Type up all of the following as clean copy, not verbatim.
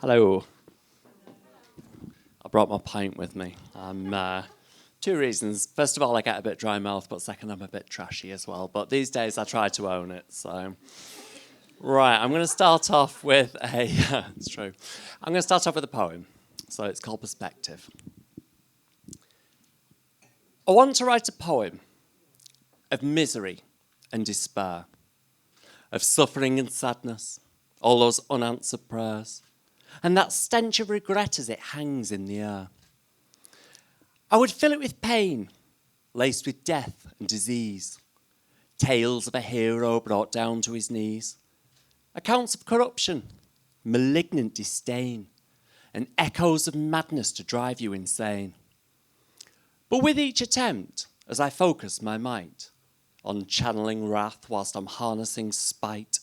Hello. I brought my pint with me. Two reasons. First of all, I get a bit dry mouth, but second, I'm a bit trashy as well. But these days, I try to own it. So, right, I'm going to start off with it's true. I'm going to start off with a poem. So it's called Perspective. I want to write a poem of misery and despair, of suffering and sadness, all those unanswered prayers, and that stench of regret as it hangs in the air. I would fill it with pain, laced with death and disease, tales of a hero brought down to his knees, accounts of corruption, malignant disdain, and echoes of madness to drive you insane. But with each attempt, as I focus my might on channeling wrath whilst I'm harnessing spite,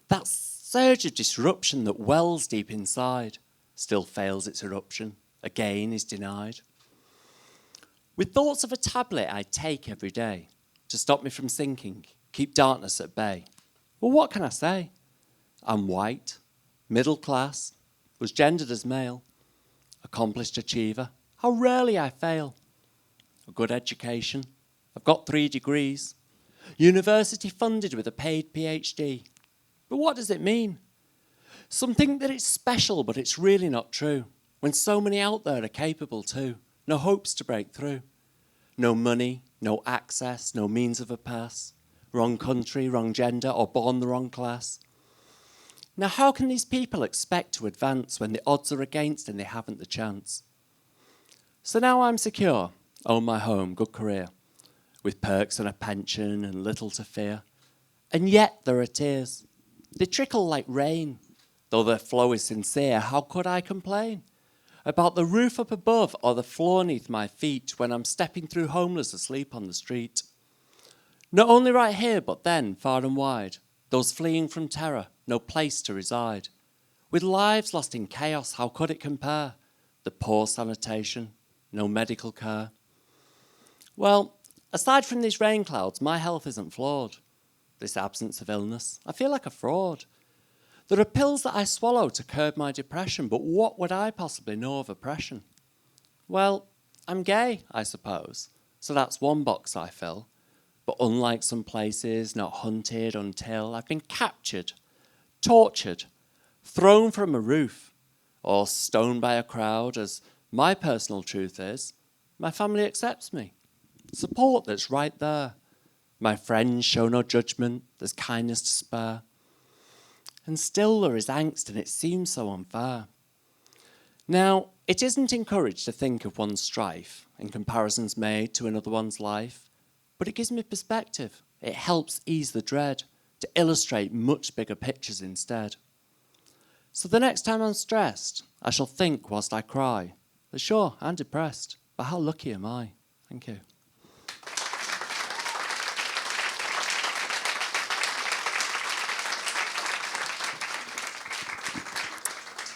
that surge of disruption that wells deep inside still fails its eruption, again is denied. With thoughts of a tablet I take every day to stop me from sinking, keep darkness at bay. Well, what can I say? I'm white, middle class, was gendered as male, accomplished achiever, how rarely I fail. A good education, I've got 3 degrees, university funded with a paid PhD. But what does it mean? Some think that it's special, but it's really not true, when so many out there are capable too. No hopes to break through. No money, no access, no means of a pass. Wrong country, wrong gender, or born the wrong class. Now how can these people expect to advance when the odds are against and they haven't the chance? So now I'm secure, own my home, good career, with perks and a pension and little to fear. And yet there are tears. They trickle like rain. Though their flow is sincere, how could I complain? About the roof up above or the floor neath my feet when I'm stepping through homeless asleep on the street. Not only right here, but then far and wide, those fleeing from terror, no place to reside. With lives lost in chaos, how could it compare? The poor sanitation, no medical care. Well, aside from these rain clouds, my health isn't flawed. This absence of illness, I feel like a fraud. There are pills that I swallow to curb my depression, but what would I possibly know of oppression? Well, I'm gay, I suppose, so that's one box I fill. But unlike some places, not hunted until I've been captured, tortured, thrown from a roof, or stoned by a crowd, as my personal truth is, my family accepts me. Support that's right there. My friends show no judgment, there's kindness to spare. And still there is angst and it seems so unfair. Now, it isn't encouraged to think of one's strife and comparisons made to another one's life, but it gives me perspective. It helps ease the dread to illustrate much bigger pictures instead. So the next time I'm stressed, I shall think whilst I cry that sure, I'm depressed, but how lucky am I? Thank you.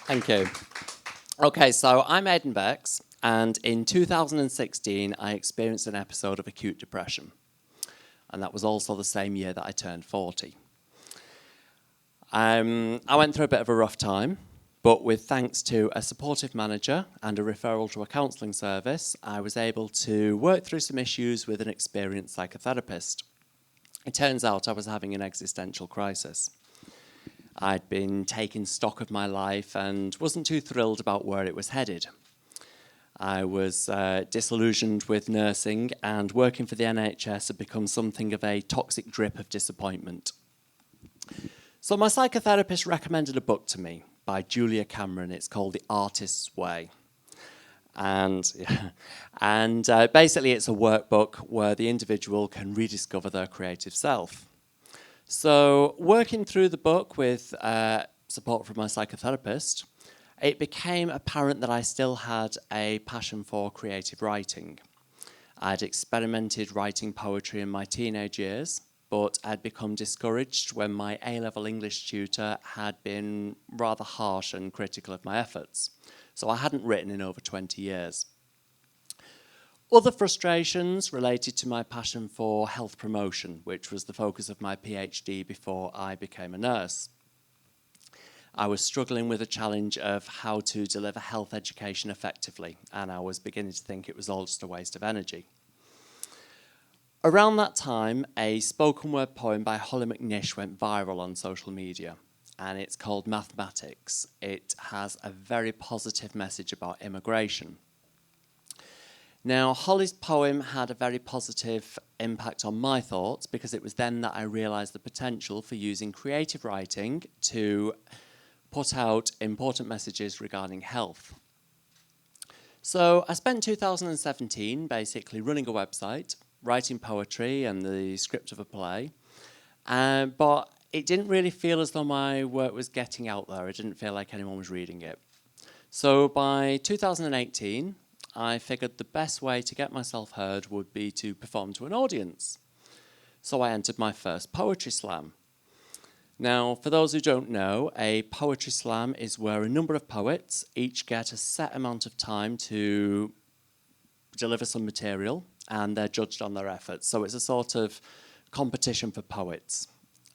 Thank you. Okay, so I'm Aiden Bex, and in 2016, I experienced an episode of acute depression. And that was also the same year that I turned 40. I went through a bit of a rough time, but with thanks to a supportive manager and a referral to a counselling service, I was able to work through some issues with an experienced psychotherapist. It turns out I was having an existential crisis. I'd been taking stock of my life and wasn't too thrilled about where it was headed. I was disillusioned with nursing, and working for the NHS had become something of a toxic drip of disappointment. So my psychotherapist recommended a book to me by Julia Cameron. It's called The Artist's Way. And basically it's a workbook where the individual can rediscover their creative self. So working through the book with support from my psychotherapist, it became apparent that I still had a passion for creative writing. I'd experimented writing poetry in my teenage years, but I'd become discouraged when my A-level English tutor had been rather harsh and critical of my efforts. So I hadn't written in over 20 years. Other frustrations related to my passion for health promotion, which was the focus of my PhD before I became a nurse. I was struggling with the challenge of how to deliver health education effectively, and I was beginning to think it was all just a waste of energy. Around that time, a spoken word poem by Holly McNish went viral on social media, and it's called Mathematics. It has a very positive message about immigration. Now, Holly's poem had a very positive impact on my thoughts because it was then that I realised the potential for using creative writing to put out important messages regarding health. So I spent 2017 basically running a website, writing poetry and the script of a play, but it didn't really feel as though my work was getting out there. It didn't feel like anyone was reading it. So by 2018, I figured the best way to get myself heard would be to perform to an audience. So I entered my first poetry slam. Now, for those who don't know, a poetry slam is where a number of poets each get a set amount of time to deliver some material, and they're judged on their efforts. So it's a sort of competition for poets.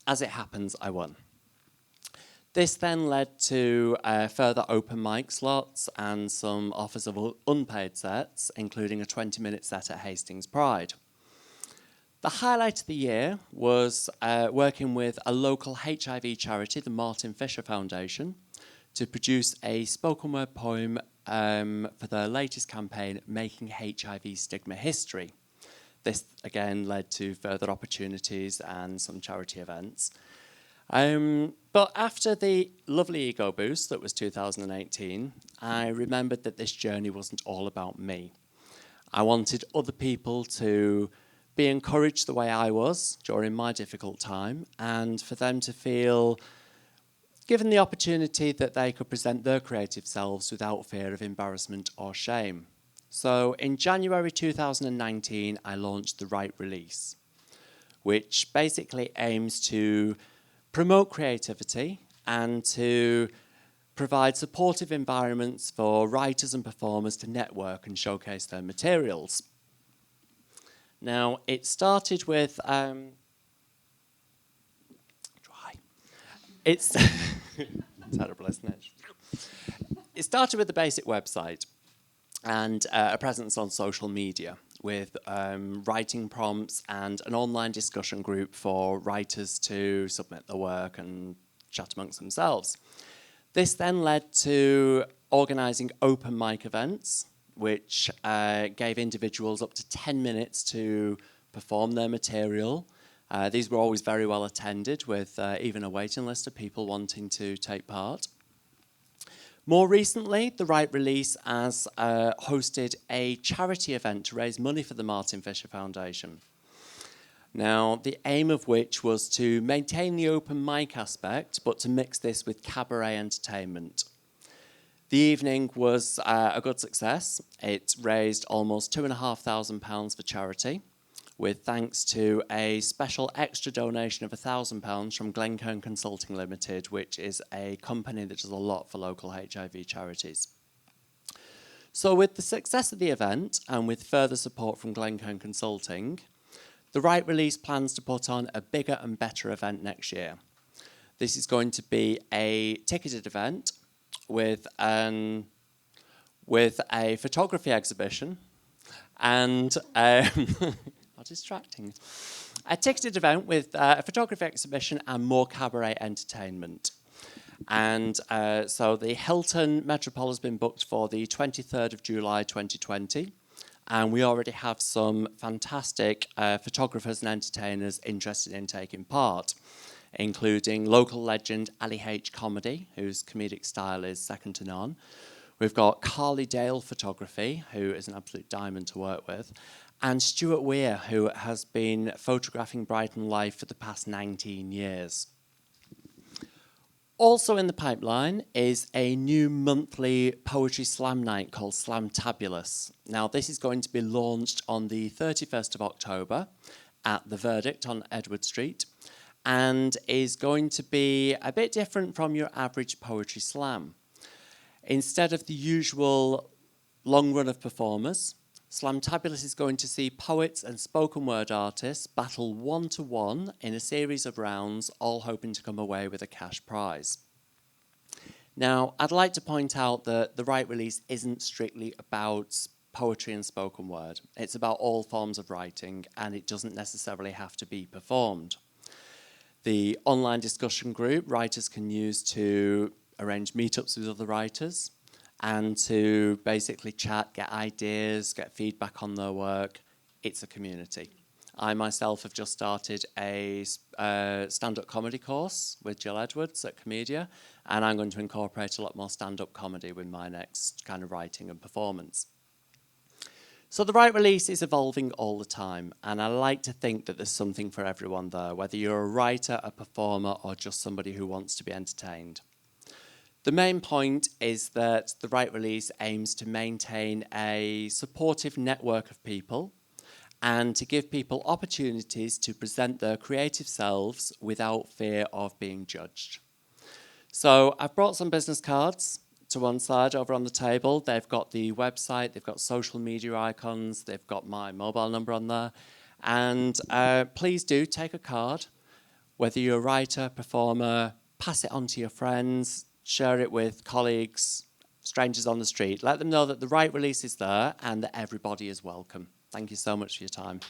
As it happens, I won. This then led to further open mic slots and some offers of unpaid sets, including a 20-minute set at Hastings Pride. The highlight of the year was working with a local HIV charity, the Martin Fisher Foundation, to produce a spoken word poem for their latest campaign, Making HIV Stigma History. This again led to further opportunities and some charity events. But after the lovely ego boost that was 2018, I remembered that this journey wasn't all about me. I wanted other people to be encouraged the way I was during my difficult time, and for them to feel given the opportunity that they could present their creative selves without fear of embarrassment or shame. So in January 2019, I launched The Right Release, which basically aims to promote creativity and to provide supportive environments for writers and performers to network and showcase their materials. Now, it started with it's terrible, isn't it? It started with a basic website and a presence on social media with writing prompts and an online discussion group for writers to submit their work and chat amongst themselves. This then led to organising open mic events, which gave individuals up to 10 minutes to perform their material. These were always very well attended, with even a waiting list of people wanting to take part. More recently, The Right Release has hosted a charity event to raise money for the Martin Fisher Foundation. Now, the aim of which was to maintain the open mic aspect, but to mix this with cabaret entertainment. The evening was a good success. It raised almost £2,500 for charity, with thanks to a special extra donation of £1,000 from Glencairn Consulting Limited, which is a company that does a lot for local HIV charities. So with the success of the event, and with further support from Glencairn Consulting, The Right Release plans to put on a bigger and better event next year. This is going to be a ticketed event with a photography exhibition and how distracting. A ticketed event with a photography exhibition and more cabaret entertainment. And so the Hilton Metropole has been booked for the 23rd of July 2020. And we already have some fantastic photographers and entertainers interested in taking part, including local legend Ali H. Comedy, whose comedic style is second to none. We've got Carly Dale Photography, who is an absolute diamond to work with, and Stuart Weir, who has been photographing Brighton live for the past 19 years. Also in the pipeline is a new monthly poetry slam night called Slamtabulous. Now, this is going to be launched on the 31st of October at The Verdict on Edward Street, and is going to be a bit different from your average poetry slam. Instead of the usual long run of performers, Slamtabulous is going to see poets and spoken word artists battle one-to-one in a series of rounds, all hoping to come away with a cash prize. Now, I'd like to point out that the Write Release isn't strictly about poetry and spoken word. It's about all forms of writing, and it doesn't necessarily have to be performed. The online discussion group writers can use to arrange meetups with other writers and to basically chat, get ideas, get feedback on their work. It's a community. I myself have just started a stand-up comedy course with Jill Edwards at Comedia, and I'm going to incorporate a lot more stand-up comedy with my next kind of writing and performance. So the Write Release is evolving all the time, and I like to think that there's something for everyone there, whether you're a writer, a performer, or just somebody who wants to be entertained. The main point is that the Write Release aims to maintain a supportive network of people and to give people opportunities to present their creative selves without fear of being judged. So I've brought some business cards to one side over on the table. They've got the website, they've got social media icons, they've got my mobile number on there. And please do take a card, whether you're a writer, performer, pass it on to your friends, share it with colleagues, strangers on the street. Let them know that the Write Release is there and that everybody is welcome. Thank you so much for your time.